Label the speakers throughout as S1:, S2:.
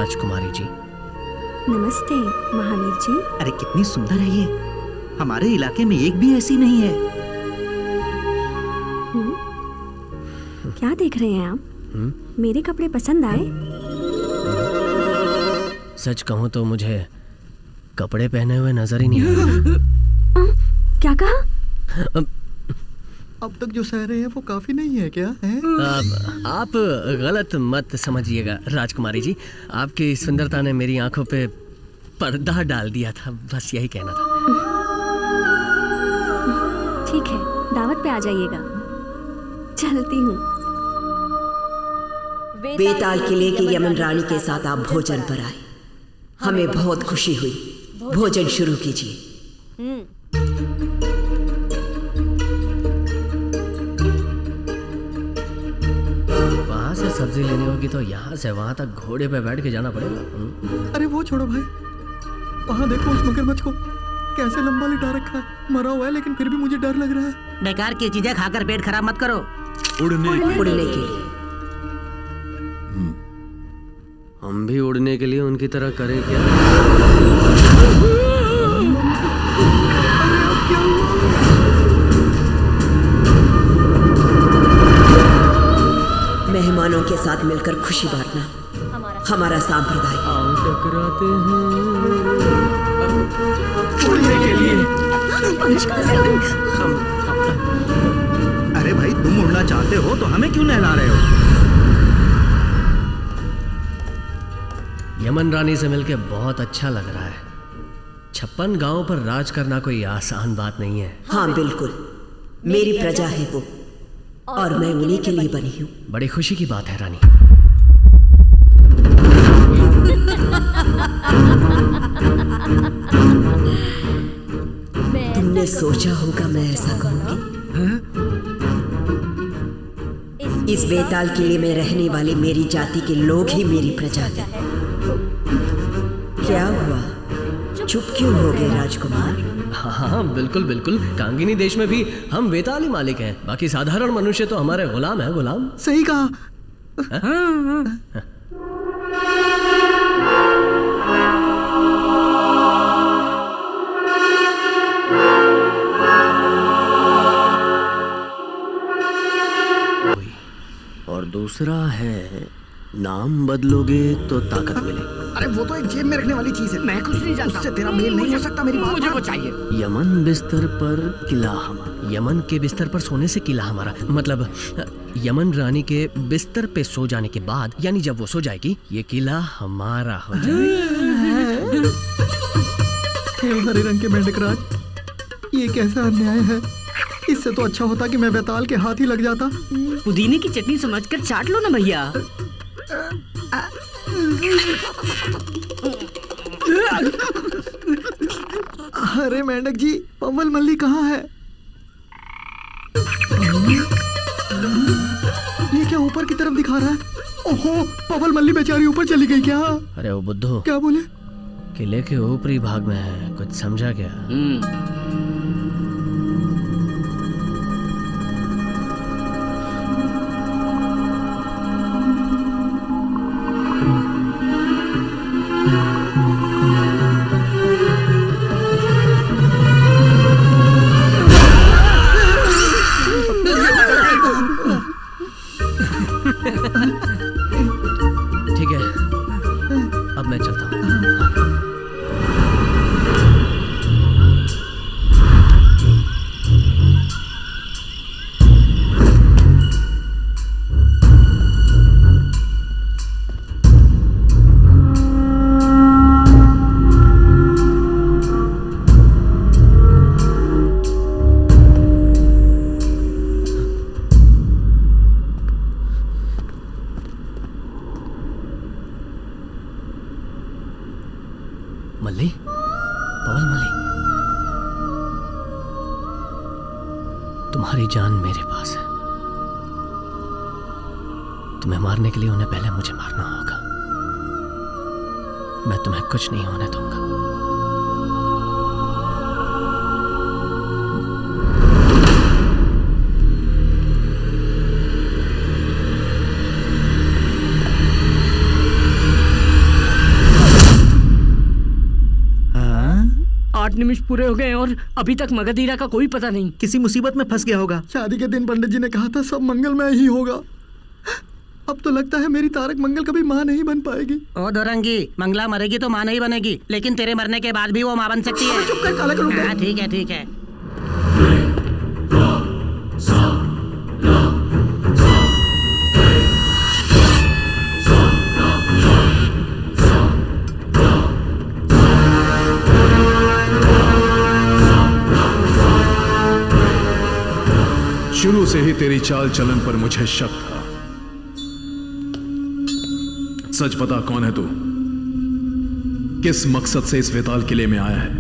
S1: राजकुमारी जी।
S2: नमस्ते महावीर जी।
S3: अरे कितनी सुंदर है ये, हमारे इलाके में एक भी ऐसी नहीं है।
S2: क्या देख रहे हैं आप? मेरे कपड़े पसंद आए?
S1: सच कहूँ तो मुझे कपड़े पहने हुए नजर ही नहीं आ रहे।
S2: क्या कहा?
S3: अब तक जो सह रहे हैं वो काफी नहीं है क्या है?
S1: आप गलत मत समझिएगा राजकुमारी जी, आपकी सुंदरता ने मेरी आंखों पे पर्दा डाल दिया था, बस यही कहना था।
S2: ठीक है, दावत पे आ जाइएगा। चलती हूँ।
S4: बेताल किले की यमन रानी के साथ आप भोजन पर आए, हमें बहुत खुशी हुई। भोजन शुरू कीजिए।
S1: वहाँ से सब्जी लेनी होगी तो यहाँ से वहाँ तक घोड़े पे बैठ के जाना पड़ेगा।
S3: अरे वो छोड़ो भाई, वहाँ देखो उस मगरमच्छ को, कैसे लंबा लिटा रखा है। मरा हुआ है लेकिन फिर भी मुझे डर लग रहा है।
S5: बेकार की चीजें खाकर पेट खराब मत करो।
S4: उड़ने के लिए
S1: हम भी उड़ने के लिए उनकी तरह करें क्या?
S4: मेहमानों के साथ मिलकर खुशी बांटना हमारा संप्रदाय है।
S1: आओ टकराते हैं उड़ने के लिए।
S3: अरे भाई तुम उड़ना चाहते हो तो हमें क्यों नहला रहे हो?
S1: यमन रानी से मिलके बहुत अच्छा लग रहा है। 56 गांवों पर राज करना कोई आसान बात नहीं है।
S4: हाँ बिल्कुल, मेरी प्रजा है वो, और मैं उन्हीं के लिए बनी हूँ।
S1: बड़ी खुशी की बात है रानी।
S4: तुमने सोचा होगा मैं ऐसा कहूँगी। इस बेताल किले में रहने वाले मेरी जाति के लोग ही मेरी प्रजा है। क्या हुआ, चुप क्यों हो गए राजकुमार?
S1: हाँ बिल्कुल बिल्कुल, कांगिनी देश में भी हम बेताली मालिक हैं, बाकी साधारण मनुष्य तो हमारे गुलाम है। गुलाम
S3: सही कहा।
S1: और दूसरा है, नाम बदलोगे तो ताकत मिलेगी।
S3: अरे वो तो एक जेब में रखने वाली चीज है, मैं कुछ नहीं जानता। उससे तेरा मेल नहीं हो सकता। मेरी बात मुझे वो चाहिए।
S1: यमन बिस्तर पर किला हमारा। यमन के बिस्तर पर सोने से किला हमारा, मतलब यमन रानी के बिस्तर पे सो जाने के बाद, यानी जब वो सो जाएगी, ये किला हमारा हो जाएगा।
S3: हरे रंग के मेंढक राज, ये कैसा अन्याय है। इससे तो अच्छा होता कि मैं बेताल के हाथ ही लग जाता।
S5: पुदीने की चटनी समझकर चाट लो ना भैया।
S3: अरे मेंढक जी, पवल मल्ली कहाँ है? ये क्या ऊपर की तरफ दिखा रहा है? ओहो, पवल मल्ली बेचारी ऊपर चली गई क्या?
S1: अरे वो बुद्धू,
S3: क्या बोले?
S1: किले के ऊपरी भाग में है, कुछ समझा क्या? ठीक है, अब मैं चलता हूँ। मल्ली, पवल मल्ली, तुम्हारी जान मेरे पास है। तुम्हें मारने के लिए उन्हें पहले मुझे मारना होगा। मैं तुम्हें कुछ नहीं होने दूंगा।
S5: 8 निमिष पूरे हो गए और अभी तक मगधीरा का कोई पता नहीं।
S3: किसी मुसीबत में फंस गया होगा। शादी के दिन पंडित जी ने कहा था सब मंगलमय ही होगा। अब तो लगता है मेरी तारक मंगल कभी माँ नहीं बन पाएगी।
S5: ओ दोरंगी, मंगला मरेगी तो माँ नहीं बनेगी, लेकिन तेरे मरने के बाद भी वो माँ बन सकती है।
S3: चुप कर काला कलूंगा।
S5: हाँ, ठीक है ठीक है।
S6: शुरू से ही तेरी चाल चलन पर मुझे शक था। सच बता, कौन है तू? किस मकसद से इस वेताल किले में आया है?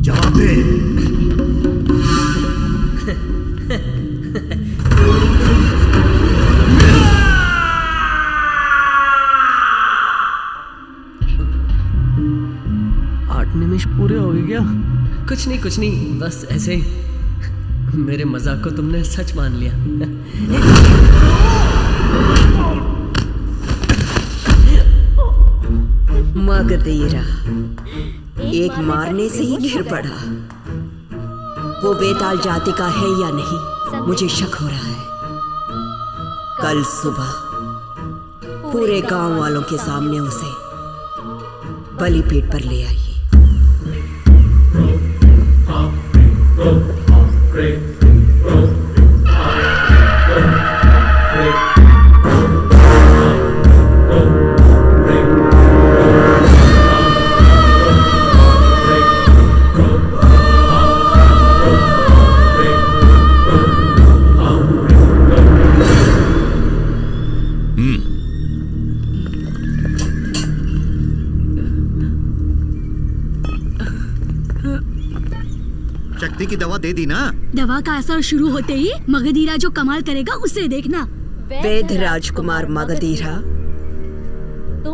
S6: जवाब दे।
S1: आठ निमिष पूरे हो गए क्या? कुछ नहीं, बस ऐसे ही। मेरे मजाक को तुमने सच मान लिया।
S4: मगधीरा एक मारने से ही गिर पड़ा। वो बेताल जाति का है या नहीं, मुझे शक हो रहा है। कल सुबह पूरे गांव वालों के सामने उसे बलिपीठ पर ले आइए।
S3: शक्ति की दवा दे दी ना?
S7: दवा का असर शुरू होते ही मगधीरा जो कमाल करेगा उसे देखना।
S4: वैद्य राजकुमार मगधीरा,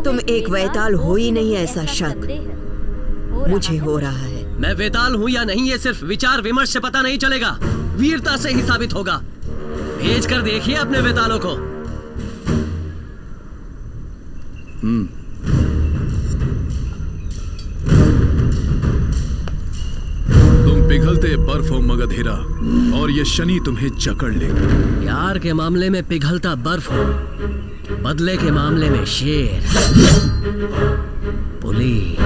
S4: तुम एक वैताल हो ही नहीं, ऐसा शक मुझे हो रहा है।
S1: मैं वेताल हूँ या नहीं ये सिर्फ विचार विमर्श से पता नहीं चलेगा, वीरता से ही साबित होगा। भेज कर देखिए अपने वेतालों को।
S6: तुम पिघलते बर्फ हो मगधीरा, और ये शनि तुम्हें जकड़ लेगा।
S1: प्यार के मामले में पिघलता बर्फ हो, बदले के मामले में शेर, पुली।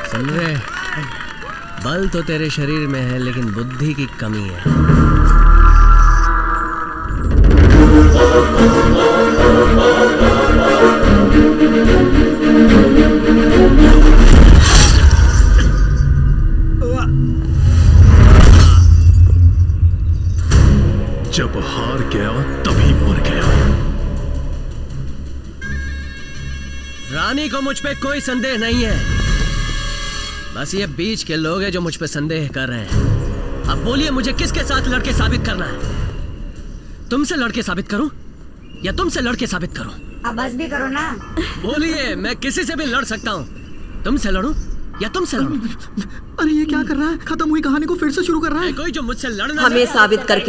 S1: सुन रहे, बल तो तेरे शरीर में है लेकिन बुद्धि की कमी है।
S6: जब हार गया तभी मर गया।
S1: रानी को मुझ पे कोई संदेह नहीं है, बस ये बीच के लोग हैं जो मुझ पे संदेह कर रहे हैं। अब बोलिए, मुझे किसके साथ लड़के साबित करना है? तुमसे लड़के साबित करूं या तुमसे लड़के साबित करूं?
S8: अब बस भी करो ना।
S1: बोलिए, मैं किसी से भी लड़ सकता हूं। तुमसे लड़ूं या तुमसे लड़ूं?
S3: अरे ये क्या कर रहा है? खत्म हुई कहानी को फिर से शुरू कर रहा है।
S1: कोई जो मुझसे लड़ना
S4: हमें साबित करके